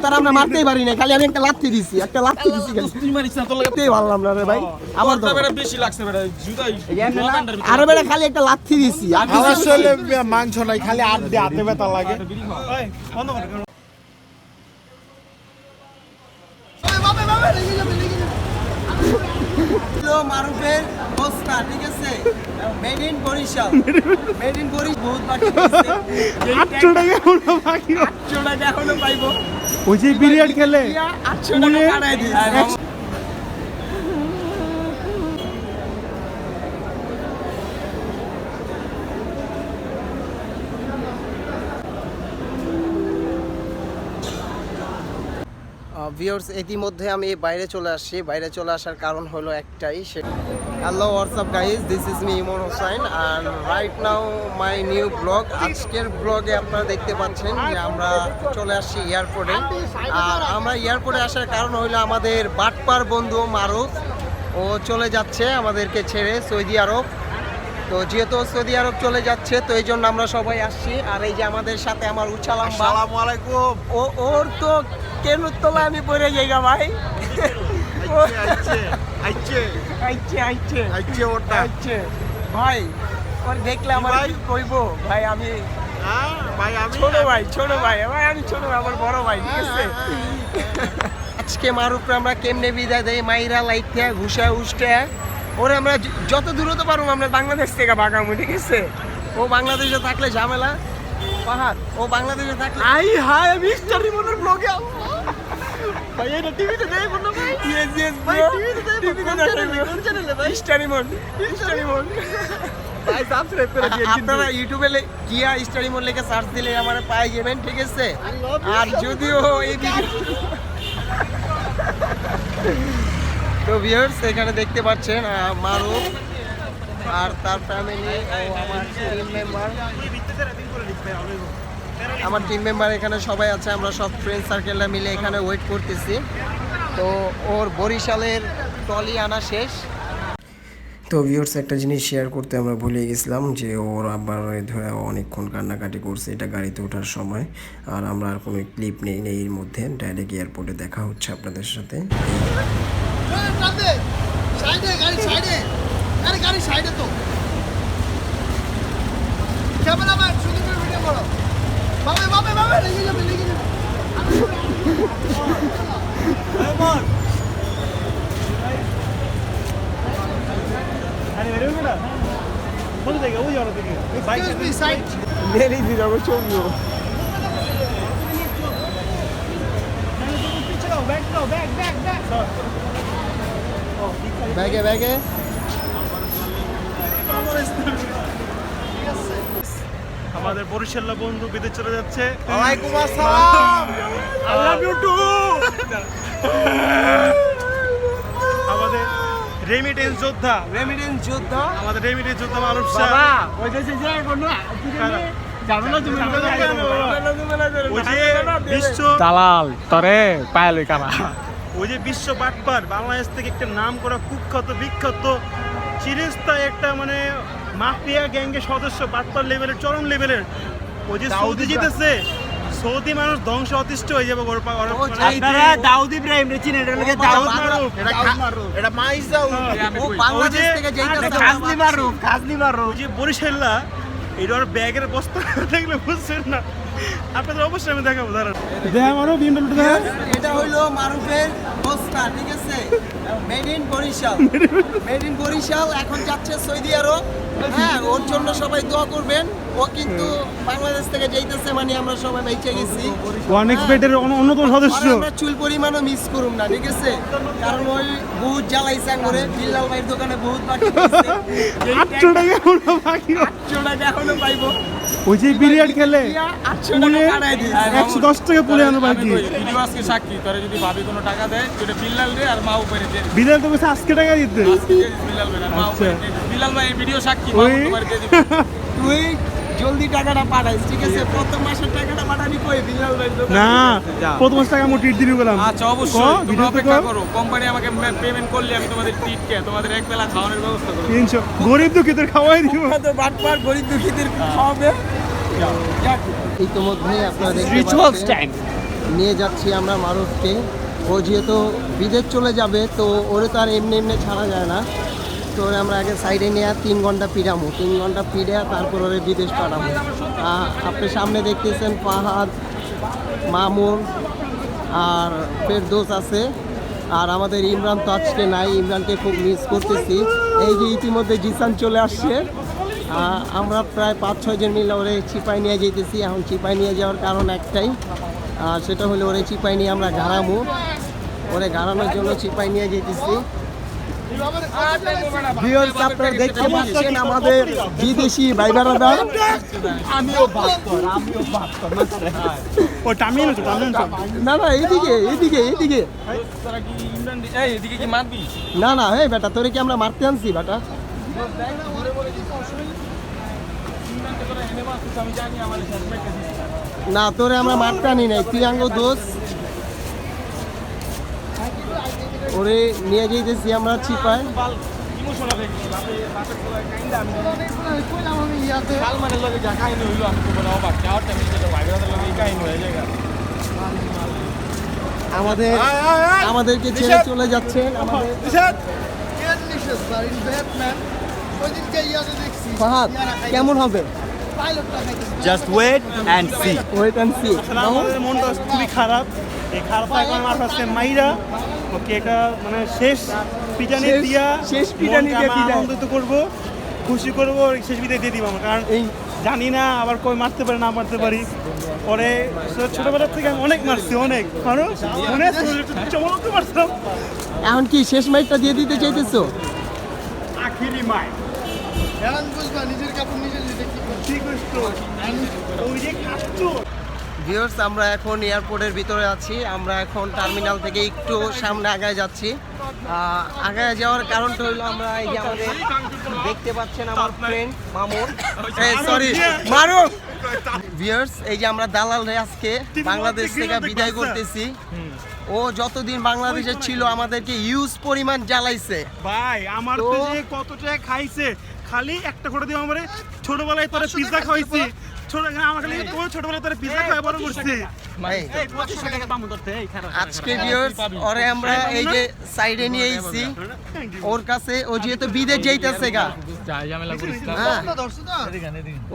তারা আমরা মারতেই পারি না, খালি আমি একটা লাথি দিছি তুই মারিস না তোর লাগে ভাবলাম না রে ভাই। আমার তো বেটা বেশি লাগছে বেটা জুতাই আরে বেটা খালি একটা লাথি দিছি আর আমার শরীরে মাংস নাই, খালি হাতে ব্যথা লাগে। মারুফের বস্তা, ঠিক আছে, made in Barishal, made in Barishal বহুত বাকি 800 টাকা হলো বাকি, 800 টাকা এখনো পাইবো। ওই যে বিলিয়ার্ড খেলে 800 টাকা কাটাই দিয়েছে। ভিউয়ার্স, ইতিমধ্যে আমি বাইরে চলে আসছি। বাইরে চলে আসার কারণ হলো একটাই, hello WhatsApp guys, this is me Emon Hossain and right now my new blog. আজকের ব্লগে আপনারা দেখতে পাচ্ছেন যে আমরা চলে আসছি এয়ারপোর্টে। আর আমরা এয়ারপোর্টে আসার কারণ হলো আমাদের বাটপার বন্ধু মারুফ, ও চলে যাচ্ছে আমাদেরকে ছেড়ে সৌদি আরব। তো যেহেতু সৌদি আরব চলে যাচ্ছে, তো এই জন্য আমরা সবাই আসছি। আর এই যে আমাদের সাথে আমার উচ্চালাম, আসসালামু আলাইকুম। ওর তো কেন তোলা আমি পড়ে যাইগা ভাই। ভাই ওর দেখলে আমার কইবো ভাই আমি ছোট ভাই আমি ছোট ভাই, আমার বড় ভাই, ঠিক আছে। আজকে মারুফ আমরা কেমনে বিদায় দেই, মাইরা লাইটে ঘুষা উষ্টা ওরে আমরা যত দূরত পারবো আমরা বাংলাদেশ থেকে ভাগামু, ঠিক আছে। ও বাংলাদেশে থাকলে ঝামেলা পাহাড়, ও বাংলাদেশে থাকলে হাই আমি স্টারি মনের ব্লগে ভাই, এটা টিভিতে দেই বন্ধু ভাই। ইয়েস ভাই টিভিতে দেই কোন চ্যানেলে ভাই? স্টারি মোড ভাই সাবস্ক্রাইব করে দিন। আপনারা ইউটিউবে গিয়া স্টারি মোড লিখে সার্চ দিলে আমারে পাই যাবেন, ঠিক আছে। আর যদিও এই ভিডিও তো ভিউয়ার্স এখানে দেখতে পাচ্ছেন মারুফ আর তার ফ্যামিলি ও আমার টিম মেম্বার এখানে সবাই আছে। আমরা সব ফ্রেন্ড সার্কেলরা মিলে এখানে ওয়েট করতেছি। তো ওর বরিশালের ট্রলি আনা শেষ। তো ভিউয়ার্স একটা জিনিস শেয়ার করতে আমরা ভুলে গেছিলাম যে ওর আবার ধরে অনেকক্ষণ কান্নাকাটি করছে এটা গাড়িতে ওঠার সময়। আর আমরা আর কোনো ক্লিপ নেই এর মধ্যে, ডাইরেক্ট এয়ারপোর্টে দেখা হচ্ছে আপনাদের সাথে। ব্যাগে আমাদের বরিশাল্লা বন্ধু বিদেশ চলে যাচ্ছে। ওয়ালাইকুম আসসালাম, আই লাভ ইউ টু। আমাদের রেমিটেন্স যোদ্ধা আমাদের রেমিটেন্স যোদ্ধা মারুফ শাহ। ওই যে ওই যে বিশ্ব দালাল তরে পায়লই কানা, ওই যে বিশ্ব বাটপার বাংলাদেশ থেকে একটা নাম করা কুখ্যাত বিখ্যাত চিরস্থায়ী একটা মানে মাফিয়া গ্যাংয়ের সদস্য, বাটপার লেভেলের চরম লেভেলের। ওই যে সৌদি জিতেছে, সৌদি মানুষ ধ্বংস অতিষ্ঠ হয়ে যাবে। আপনারা দাউদ ইব্রাহিম রে চিনেন? এটা লাগে দাউদ মারুফ, এটা মাইজাউ। ও বাংলাদেশ থেকে যাইতাছে খাজনি মারুফ। ওই যে বরিশাল্লা এটার ব্যাগের বস্তা দেখলে বুঝছেন না, আপনাদের অবশ্যই আমি দেখাবো। দাঁড়ান এটা হইলো মারুফের বস্তা, ঠিক আছে, মেড ইন বরিশাল, এখন যাচ্ছে সৌদি আরব। হ্যাঁ, ওর জন্য সবাই দোয়া করবেন। ও কিন্তু বাংলাদেশ থেকে যাইতেছে, মানে আমরা সবাই বেঁচে গেছি। অন্যতম সদস্য আমরা চুল পরিমাণও মিস করুম না, ঠিক আছে, কারণ ওই বহুত জ্বালাইছে করে বিল্লাল ভাইয়ের দোকানে বহুত বাকি 800 টাকা হলো বাকি, 800 টাকা এখনো পাইবো। ওই যে বিলিয়ার্ড খেলে 800 টাকা কাটাই দিয়েছে, 110 টাকা পুলে আনো বাকি। ভিডিও আজকে সাক্ষী, তোরা যদি ভাবি কোনো টাকা দেয় সেটা বিল্লাল রে আর মা উপরে দে। বিলিয়ার্ড তো বসে আজকে টাকা দিতে বিল্লাল ভাই আর মা উপরে দে। বিল্লাল ভাই ভিডিও সাক্ষী, মা উপরে দিয়ে দিবে। তুই জলদি টাকাটা পাঠাইস, ঠিক আছে, প্রথম মাসের টাকাটা পাঠাবি কই বিল্লাল ভাই দোকানে? না, প্রথম মাস টাকা মোটি দিবি বললাম। আচ্ছা অবশ্যই, তোমরা অপেক্ষা করো। কোম্পানি আমাকে পেমেন্ট করলে আমি তোমাদের ট্রিটকে তোমাদের এক বেলা খাওয়ানোর ব্যবস্থা করব। 300 গরিব দুঃখীদের খাওয়াই দিব। তো বাটপার গরিব দুঃখীদের খাওয়াবে। ইতিমধ্যে আপনারা দেখতে রিচুয়ালস পাচ্ছেন টাইম নিয়ে যাচ্ছি আমরা মারুফকে। ও যেহেতু বিদেশ চলে যাবে তো ওরে তো আর এমনি এমনি ছাড়া যায় না, তো ওরে আমরা আগে সাইডে নিয়ে 3 ঘন্টা পিড়ামো, 3 ঘন্টা পিড়ে তারপর ওরে বিদেশ পাঠাবো। আপনি সামনে দেখতেছেন ফাহাদ, মামুন আর ফেরদৌস আছে, আর আমাদের ইমরান তো আজকে নাই, ইমরানকে খুব মিস করতেছি। এই যে ইতিমধ্যে জিসান চলে আসছে। আমরা প্রায় 5-6 জন মিলে ওরে চিপাই নিয়ে যেতেছি। এখন চিপাই নিয়ে যাওয়ার কারণ একটাই, সেটা হলো ওরে চিপাই নিয়ে আমরা ঘাড়ামো, ওরে ঘাড়ানোর জন্য চিপাই নিয়ে যেতেছি। ভিউয়ার্স আপনারা দেখতে পাচ্ছেন আমাদের বিদেশি ভাই ব্রাদার। ও টামিয়ে নিছো না না এইদিকে এইদিকে এইদিকে, এদিকে কি মারবি? না না এই বেটা তোরে কি আমরা মারতে আনছি বেটা? আমি জানি আমার না তোরে আমরা মারতে আনি নাই, তুই আঙ্গো দোষ। ওরে নিয়ে যেতেছি আমরা চিপায়। ইমোশনাল হয়ে গেছি সালমানের লগে যা কাহিনী হইলো আমি তো বলে অবাক। যাওয়ার টাইমে যেটা ভাইবের লগে এই কাহিনী হয়ে যায়। আমাদেরকে ছেড়ে চলে যাচ্ছেন আমাদের ফাহাদ। কেমন হবে? Just wait and see. Wait and see. আমাদের মনটা খুবই খারাপ। এই খারাপ এখন আমার কাছে মাইরা ওকে এটা মানে শেষ পিটানি দিয়া শেষ পিটানি দিয়ে বিদায়। আনন্দিত করব, খুশি করব, শেষ বিদায় দিয়ে দিব আমরা। কারণ এই জানি না আবার কই মারতে পারে না মারতে পারি। পরে ছোটবেলা থেকে আমি অনেক মারছি, অনেক কারণ মনে চমকে মারছিলাম। এখন কি শেষ মাইটটা দিয়ে দিতে চাইতেছো? আখিরি মাই ভিউয়ার্স আমরা এখন এয়ারপোর্টের ভিতরে আছি। আমরা এখন টার্মিনাল থেকে একটু সামনে আগায় যাচ্ছি। আগায় যাওয়ার কারণটা হলো আমরা এই যে আমাদের দেখতে পাচ্ছেন আমার ফ্রেন্ড মামুন, সরি মারুফ। ভিউয়ার্স এই যে আমরা দালাল আজকে বাংলাদেশ থেকে বিদায় করতেছি। ও যতদিন বাংলাদেশে ছিল আমাদেরকে ইউজ পরিমাণ জ্বালাইছে ভাই। আমার তো যে কত টাকা খাইছে, খালি একটা করে দিও আমারে। ছোটবেলায় তোরে পিজ্জা খাওয়াইছি, ছোটবেলায় তোরে পিজ্জা খাওয়াই বড় করছি। আজকে ভিউয়ার্স ওরে আমরা এই যে সাইডে নিয়ে এসেছি ওর কাছে। ও যেহেতু বিদেশ যাইতেছে গা, হ্যাঁ,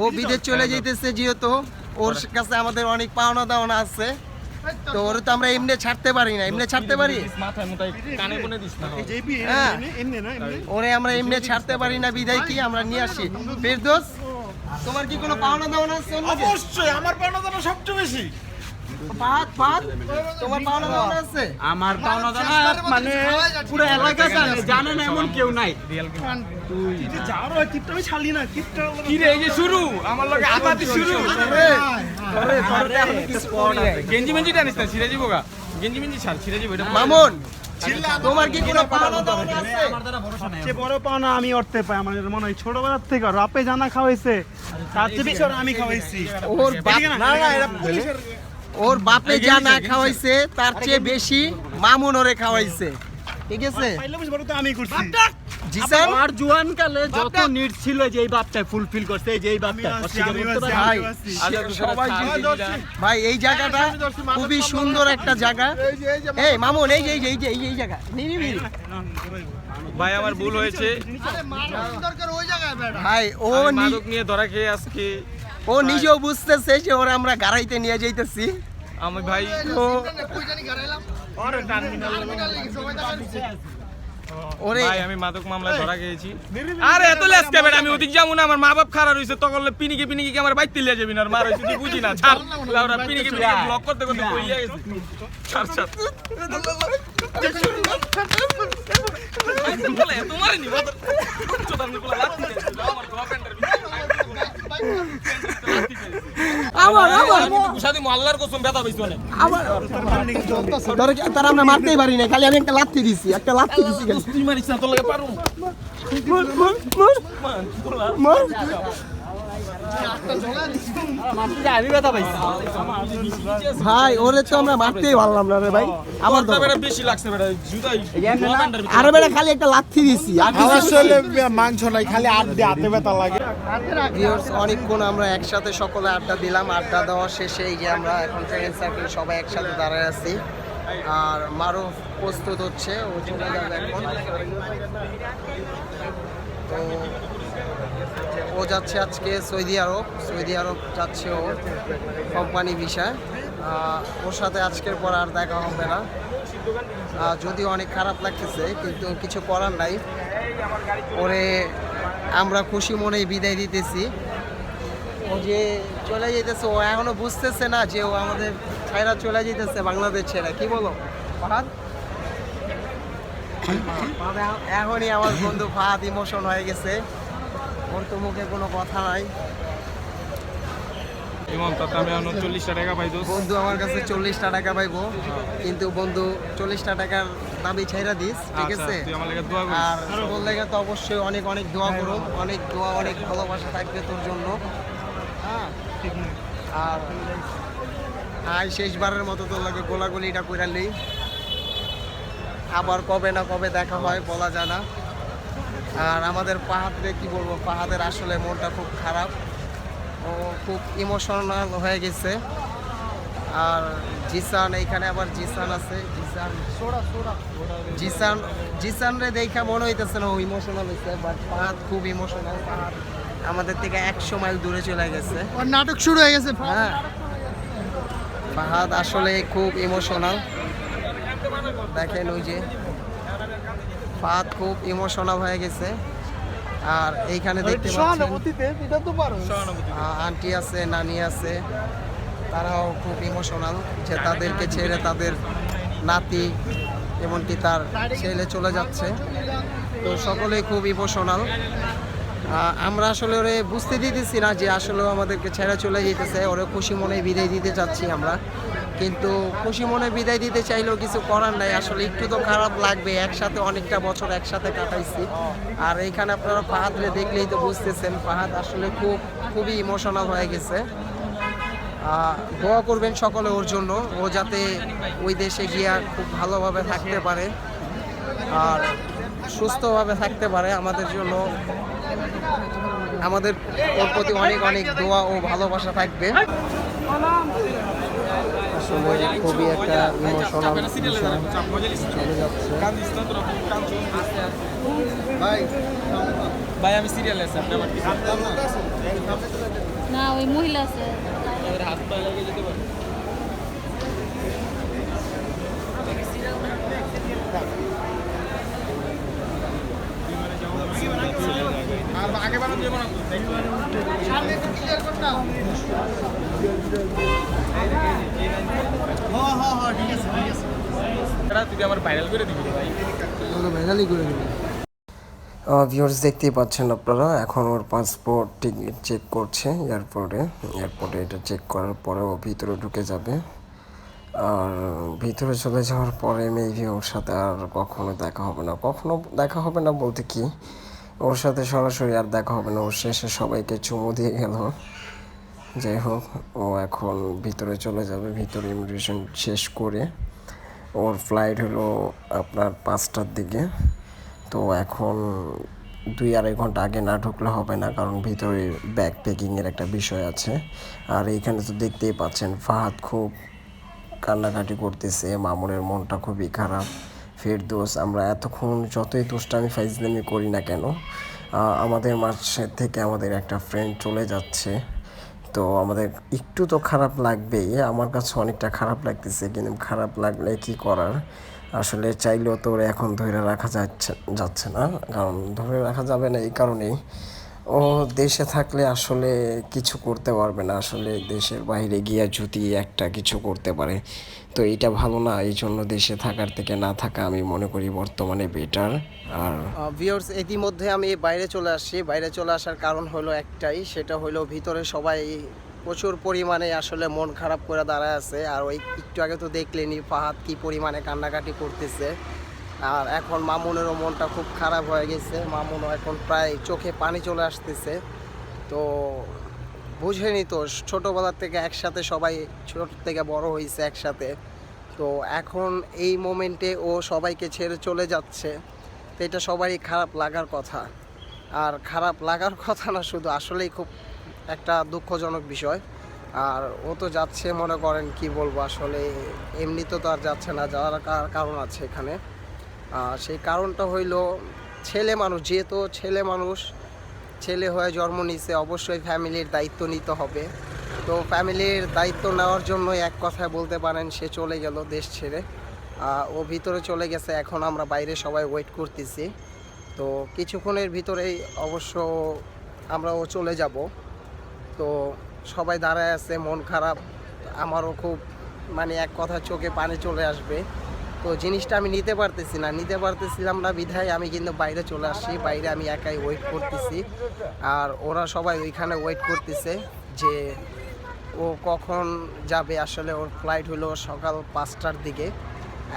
ও বিদেশ চলে যাইতেছে, যেহেতু ওর কাছে আমাদের অনেক পাওনা দাওনা আছে। তো ওরে তো আমরা এমনি ছাড়তে পারি না, এমনি ছাড়তে পারি? হ্যাঁ, ওরে আমরা এমনি ছাড়তে পারি না, বিদায় কি আমরা নিয়ে আসি। ফেরদৌস তোমার কি কোনো পাওনা দাওনা আছে? অবশ্যই আমার পাওনা দাওনা সবচেয়ে বেশি। তোমার পাওনা দাওনা আছে? আমার পাওনা দাওনা মানে পুরো এলাকা জানে না এমন কেউ নাই। তুই যে যাওয়ার হয় টিপটা আমি ছাড়লি না, টিপটা কি রে এই যে শুরু আমার লগে আপাতি শুরু। গেঞ্জি মেঞ্জি টানিস না, ছিড়ে যাবো গা। গেঞ্জি মেঞ্জি ছাড়, ছিড়ে যাবো। এটা মামুন তোমার কি কোনো পাওনা দাওনা আছে? সে বড় পাওনা আমি অর্থে পাই। আমার মনে হয় ছোটবেলার থেকে রাপে জানা খাওয়াইছে, তার চেয়ে বেশি আমি খাওয়াইছি। ওর বাপ না না এরা পুলিশের, ওর বাপে যা না খাওয়াইছে তার চেয়ে বেশি মামুন ওরে খাওয়াইছে, ঠিক আছে? পাইলে বেশি বড় তো আমি করছি। জিসান আর জোয়ান কালে যত নিড ছিল যে এই বাপটা ফুলফিল করতে, এই যে এই বাপটা অস্বীকার করতে পারে। ভাই সবাই ভাই এই জায়গাটা খুবই সুন্দর একটা জায়গা। এই মামুন এই যে এই যে এই যে এই জায়গা নিরিবিলি। ভাই আমার ভুল হয়েছে ভাই ও মাদক নিয়ে ধরা খেয়ে আজকে ও নিজেও বুঝতেছে যে ওরা আমরা গাড়াইতে নিয়ে যাইতেছি। আমি ভাই ওরে ভাই আমি মাদক মামলায় ধরা খেয়েছি। আরে এত লেসকে বেটা, আমি ওদিক যাবো না, আমার মা বাপ খারাপ হইছে, তখন পিনিকে পিনিকে কি আমার বাইক তিলিয়া যাবি না, আর মার হইছে তুই বুঝি না। ছাড় লাউরা, পিনিকে পিনিকে ব্লক করতে করতে কইয়া গেছে। ছাড় ছাড় বলে তোমার নি বাদ চোদা নি বলা লাত্তি দে আমার গার্লফ্রেন্ডের আমার গুসাদি মোল্লার কসম বেতা হইছে অনেক। ধরে তার আমরা মারতেই পারি না, খালি আমি একটা লাত্তি দিছি, একটা লাত্তি দিছি। তুই মারিস না, তোর লাগে পারু। আমি ব্যথা পাইছি ভাই ওরে তো আমরা মারতেই পারলাম না রে ভাই আবার তোরটা বেটা বেশি লাগছে বেটা জুতাই আরে বেটা খালি একটা লাথি দিছি আর মাংস নাই খালি হাতে ব্যথা লাগে। ভিউয়ার্স অনেকক্ষণ আমরা একসাথে সকলে আড্ডা দিলাম, আড্ডা দেওয়া শেষে এই যে আমরা এখন ফ্রেন্ড সার্কেল সবাই একসাথে দাঁড়ায় আছি আর মারুফ প্রস্তুত হচ্ছে, ও চলে যাবে এখন। তো ও যাচ্ছে আজকে সৌদি আরব যাচ্ছে ও কোম্পানি ভিসায়। ওর সাথে আজকের পর আর দেখা হবে না, যদিও অনেক খারাপ লাগতেছে কিন্তু কিছু করার নাই। ওরে আমরা খুশি মনেই বিদায় দিতেছি। ও যে চলে যেতেছে ও এখনো বুঝতেছে না যে ও আমাদের ছাইরা চলে যেতেছে বাংলাদেশ ছেড়ে, কি বলো ফাহাদ? এখনই আমার বন্ধু ফাহাদ ইমোশন হয়ে গেছে, ওর তো মুখে কোনো কথা নাই। ইমন তো আমি 40 টাকা পাই দোস্ত। বন্ধু আমার কাছে 40 টাকা পাইবো, কিন্তু বন্ধু 40 টাকার দাবি ছাইরা দিস, ঠিক আছে? তুই আমার লাগি দোয়া করিস। আর তোর লেগে তো অবশ্যই অনেক অনেক দোয়া করো, অনেক দোয়া অনেক ভালোবাসা থাকবে তোর জন্য। হ্যাঁ, আর আয় শেষবারের মতো তোর লাগে গোলাগুলিটা কইরা লই, আবার কবে না কবে দেখা হয় বলা যায় না। আর আমাদের ফাহাদকে কি বলবো, ফাহাদের আসলে মনটা খুব খারাপ, ও খুব ইমোশনাল হয়ে গেছে। আর জিসান, এইখানে আবার জিসান আছে, জিসান রে দেখা মনে হইতেছে না ও ইমোশনাল হয়েছে, বাট ফাহাদ খুব ইমোশনাল। ফাহাদ আমাদের থেকে 100 মাইল দূরে চলে গেছে, ওর নাটক শুরু হয়ে গেছে। হ্যাঁ ফাহাদ আসলে খুব ইমোশনাল। দেখেন ওই যে ফাহাদ খুব ইমোশনাল হয়ে গেছে। আর এইখানে দেখতে পাচ্ছেন আন্টি আছে, নানি আছে, তারাও খুব ইমোশনাল যে তাদেরকে ছেড়ে তাদের নাতি এমনকি তার ছেলে চলে যাচ্ছে। তো সকলেই খুব ইমোশনাল। আমরা আসলে ওরে বুঝতে দিতেছি না যে আসলে আমাদেরকে ছেড়ে চলে যেতেছে, ওরে খুশি মনে বিদায় দিতে চাচ্ছি আমরা, কিন্তু খুশি মনে বিদায় দিতে চাইলেও কিছু করার নাই। আসলে একটু তো খারাপ লাগবে, একসাথে অনেকটা বছর একসাথে কাটাইছি। আর এইখানে আপনারা ফাহাদরে দেখলেই তো বুঝতেছেন ফাহাদ আসলে খুবই ইমোশনাল হয়ে গেছে। দোয়া করবেন সকলে ওর জন্য, ও যাতে ওই দেশে গিয়ে খুব ভালোভাবে থাকতে পারে আর সুস্থভাবে থাকতে পারে। আমাদের জন্য আমাদের ওর প্রতি অনেক অনেক দোয়া ও ভালোবাসা থাকবে। আসলে খুবই একটা ইমোশনাল চলে যাচ্ছে। ভাই আমি সিরিয়াল আছে আপনি আমার না ওই মহিলা আছে হাত পা লাগিয়ে যেতে পারে। আর আগে বানানো যাবে না সামনে একটু ক্লিয়ার কর না। হ্যাঁ ঠিক আছে ঠিক আছে। এটা তুই আমার ভাইরাল করে দিবি ভাই, ভাইরালই করে দেবে। ভিউয়ার্স দেখতেই পাচ্ছেন আপনারা, এখন ওর পাসপোর্ট টিকিট চেক করছে এয়ারপোর্টে এটা চেক করার পরে ও ভিতরে ঢুকে যাবে। আর ভিতরে চলে যাওয়ার পরে মেবি ওর সাথে আর কখনো দেখা হবে না বলতে কি, ওর সাথে সরাসরি আর দেখা হবে না। ওর শেষে সবাইকে চুমু দিয়ে গেল। যাই হোক, ও এখন ভিতরে চলে যাবে। ভিতরে ইমিগ্রেশন শেষ করে ওর ফ্লাইট হলো আপনার 5টার দিকে। তো এখন 2-2.5 ঘন্টা আগে না ঢুকলে হবে না, কারণ ভিতরে ব্যাগ প্যাকিংয়ের একটা বিষয় আছে। আর এইখানে তো দেখতেই পাচ্ছেন ফাহাদ খুব কান্নাকাটি করতেছে, মামুনের মনটা খুবই খারাপ। ফেরদৌস, আমরা এতক্ষণ যতই দুষ্টামি ফাইজলামি করি না কেন, আমাদের মাঝে থেকে আমাদের একটা ফ্রেন্ড চলে যাচ্ছে, তো আমাদের একটু তো খারাপ লাগবেই। আমার কাছে অনেকটা খারাপ লাগতেছে, কিন্তু খারাপ লাগলে কি করার, আসলে চাইলেও তো এখন ধরে রাখা যাচ্ছে না। কারণ ধরে রাখা যাবে না এই কারণেই, ও দেশে থাকলে আসলে কিছু করতে পারবে না। আসলে দেশের বাইরে গিয়ে যদি একটা কিছু করতে পারে তো এটা ভালো না। এই জন্য দেশে থাকার থেকে না থাকা আমি মনে করি বর্তমানে বেটার। আর ভিউয়ার্স ইতিমধ্যে আমি বাইরে চলে আসছি। বাইরে চলে আসার কারণ হলো একটাই, সেটা হলো ভিতরে সবাই প্রচুর পরিমাণে আসলে মন খারাপ করে দাঁড়ায় আছে। আর ওই একটু আগে তো দেখলেনি ফাহাদ কি পরিমাণে কান্নাকাটি করতেছে। আর এখন মামুনেরও মনটা খুব খারাপ হয়ে গেছে, মামুনও এখন প্রায় চোখে পানি চলে আসতেছে। তো বুঝেনি তো, ছোটোবেলার থেকে একসাথে সবাই ছোট থেকে বড় হয়েছে একসাথে। তো এখন এই মোমেন্টে ও সবাইকে ছেড়ে চলে যাচ্ছে, তো এটা সবারই খারাপ লাগার কথা। আর খারাপ লাগার কথা না শুধু, আসলেই খুব একটা দুঃখজনক বিষয়। আর ও তো যাচ্ছে, মনে করেন কি বলবো, আসলে এমনিতে তো আর যাচ্ছে না, যাওয়ার কারণ আছে এখানে। সেই কারণটা হইল ছেলে মানুষ, যেহেতু ছেলে মানুষ, ছেলে হয়ে জন্ম নিছে, অবশ্যই ফ্যামিলির দায়িত্ব নিতে হবে। তো ফ্যামিলির দায়িত্ব নেওয়ার জন্য এক কথায় বলতে পারেন সে চলে গেল দেশ ছেড়ে। ও ভিতরে চলে গেছে, এখন আমরা বাইরে সবাই ওয়েট করতেছি। তো কিছুক্ষণের ভিতরেই অবশ্য আমরাও চলে যাব। তো সবাই দাঁড়ায় আছে, মন খারাপ, আমারও খুব মানে এক কথা চোখে পানি চলে আসবে। তো জিনিসটা আমি নিতে পারতেছিলাম না বিধায় আমি কিন্তু বাইরে চলে আসছি। বাইরে আমি একাই ওয়েট করতেছি, আর ওরা সবাই ওইখানে ওয়েট করতেছে যে ও কখন যাবে। আসলে ওর ফ্লাইট হলো সকাল 5টার দিকে,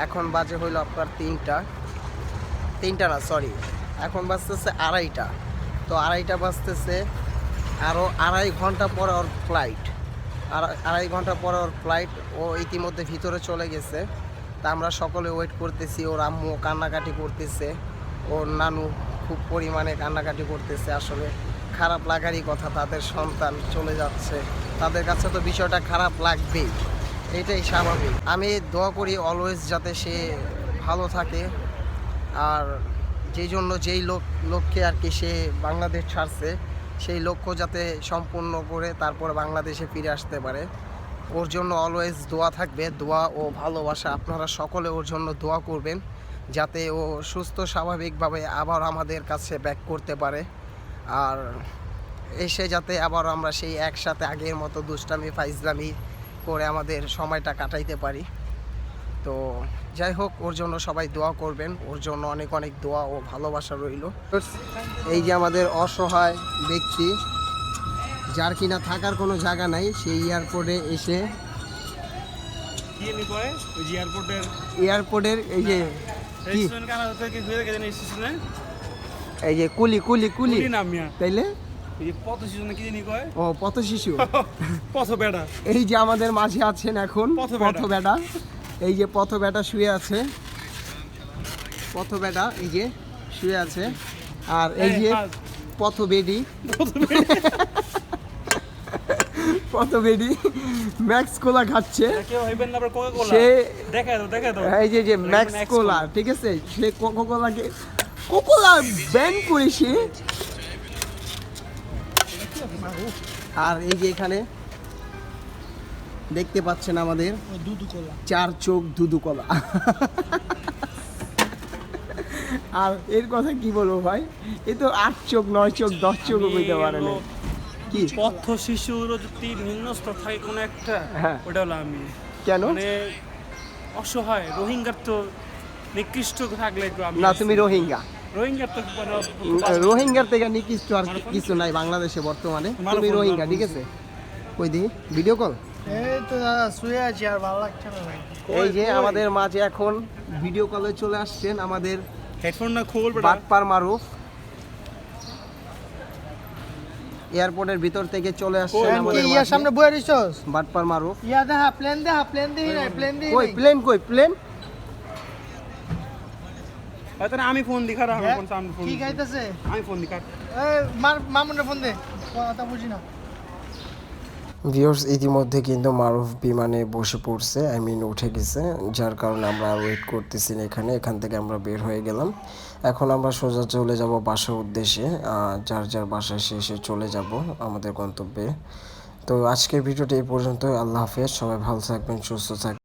এখন বাজে হইলো আপনার 3টা না, সরি, এখন বাজতেছে 2:30। তো 2:30 বাজতেছে, আরও 2.5 ঘন্টা পরে ওর ফ্লাইট, আর 2.5 ঘন্টা পরে ওর ফ্লাইট। ও ইতিমধ্যে ভিতরে চলে গেছে। তা আমরা সকলে ওয়েট করতেছি। ওর আম্মু কান্নাকাটি করতেছে, ওর নানু খুব পরিমাণে কান্নাকাটি করতেছে। আসলে খারাপ লাগারই কথা, তাদের সন্তান চলে যাচ্ছে, তাদের কাছে তো বিষয়টা খারাপ লাগবেই, এটাই স্বাভাবিক। আমি দোয়া করি অলওয়েজ যাতে সে ভালো থাকে, আর যেই লক্ষ্যে আর কি সে বাংলাদেশ ছাড়ছে, সেই লক্ষ্য যাতে সম্পূর্ণ করে তারপরে বাংলাদেশে ফিরে আসতে পারে। ওর জন্য অলওয়েজ দোয়া থাকবে, দোয়া ও ভালোবাসা। আপনারা সকলে ওর জন্য দোয়া করবেন যাতে ও সুস্থ স্বাভাবিকভাবে আবার আমাদের কাছে ব্যাক করতে পারে, আর এসে যাতে আবার আমরা সেই একসাথে আগের মতো দুষ্টামি ফাইজলামি করে আমাদের সময়টা কাটাইতে পারি। তো যাই হোক, ওর জন্য সবাই দোয়া করবেন, ওর জন্য অনেক অনেক দোয়া ও ভালোবাসা রইল। এই যে আমাদের অসহায় ব্যক্তি, যার কিনা থাকার কোনো জায়গা নাই, সেই এয়ারপোর্টে এসে এয়ারপোর্টের এই যে এই যে কুলি তাইলে ও পথ শিশু এই যে আমাদের মাঝে আছেন এখন পথবেটা। এই যে পথবেটা শুয়ে আছে, পথবেটা এই যে শুয়ে আছে। আর এই যে পথবেডি পথবেডি ম্যাক্স কোলা খাচ্ছে সে। এই যে ম্যাক্স কোলা, ঠিক আছে, সে কোকাকোলাকে কোকাকোলা ব্যান করেছে। আর এই যে এখানে দেখতে পাচ্ছেন আমাদের 4 চোখ দুদু কলা। আর এর কথা কি বলবো ভাই, এ তো 8 চোখ 9 চোখ 10 চোখও বলতে পারে না। কি পথ শিশুর যদি নিম্নস্তর থাকে কোনো একটা, হ্যাঁ, ওটা হলো আমি। কেন মানে অসহায় রোহিঙ্গার তো নিকৃষ্ট থাকলে না, তুমি রোহিঙ্গা, রোহিঙ্গার তো রোহিঙ্গার থেকে নিকৃষ্ট আর কিছু নাই বাংলাদেশে বর্তমানে। তুমি রোহিঙ্গা, ঠিক আছে। কই দি ভিডিও কল, এই তো দাদা শুয়ে আছি, আর ভালো লাগছে না ভাই। এই যে আমাদের মাঝে এখন ভিডিও কলে চলে আসছেন আমাদের হেডফোনটা খোল বাটপার মারুফ। এয়ারপোর্টের ভিতর থেকে চলে আসছেন আমাদের ইয়ার সামনে বয়ে রইছস বাটপার মারুফ। ইয়া দেখা প্লেন দেখি না, প্লেন দেখি কই প্লেন, কই প্লেন? হয়তো আমি ফোন দিখার, আমি ফোন সামনে ফোন কি গাইতেছে, আমি ফোন দিখার। এই মামুনের ফোন দে, কথা বুঝি না। ভিউয়ার্স, ইতিমধ্যে কিন্তু মারুফ বিমানে বসে পড়ছে, উঠে গেছে, যার কারণে আমরা আর ওয়েট করতেছি না এখান থেকে আমরা বের হয়ে গেলাম। এখন আমরা সোজা চলে যাব বাসার উদ্দেশ্যে, যার বাসায় শেষে চলে যাব আমাদের গন্তব্যে। তো আজকের ভিডিওটা এই পর্যন্ত। আল্লাহ হাফেজ, সবাই ভালো থাকবেন, সুস্থ থাকবেন।